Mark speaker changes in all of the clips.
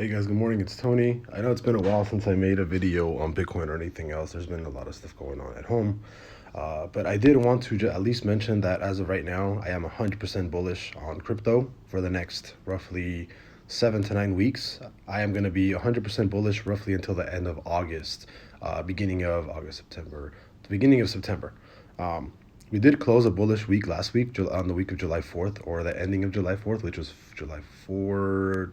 Speaker 1: Hey guys, good morning. It's Tony. I know it's been a while since I made a video on Bitcoin or anything else. There's been a lot of stuff going on at home. But I did want to at least mention that as of right now, I am 100% bullish on crypto for the next roughly 7 to 9 weeks. I am going to be 100% bullish roughly until the end of August, beginning of August, September, the beginning of September. We did close a bullish week last week on the week of July 4th, or the ending of July 4th, which was July 4.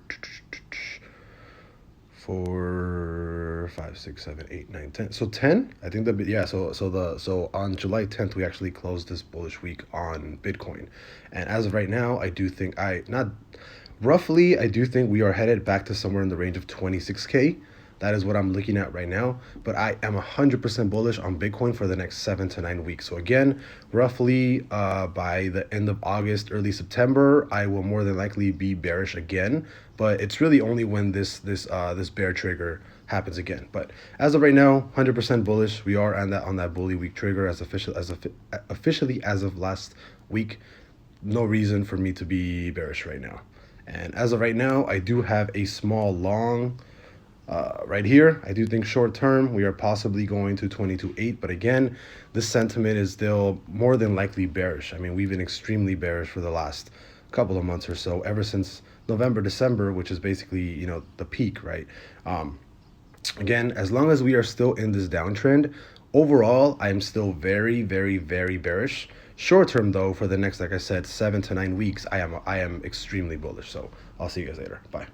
Speaker 1: 4, 5, 6, 7, 8, 9, 10. So 10, I think that, yeah. So on July 10th, we actually closed this bullish week on Bitcoin, and as of right now, I do think I do think we are headed back to somewhere in the range of 26K. That is what I'm looking at right now. But I am 100% bullish on Bitcoin for the next 7 to 9 weeks. So again, roughly by the end of August, early September, I will more than likely be bearish again. But it's really only when this bear trigger happens again. But as of right now, 100% bullish. We are on that bully week trigger officially as of last week. No reason for me to be bearish right now. And as of right now, I do have a small long right here. I do think short term we are possibly going to 22.8, but again, this sentiment is still more than likely bearish. I mean, we've been extremely bearish for the last couple of months or so, ever since November, December, which is basically, the peak, right? Again, as long as we are still in this downtrend, overall, I'm still very, very, very bearish. Short term, though, for the next, like I said, 7 to 9 weeks, I am extremely bullish. So I'll see you guys later. Bye.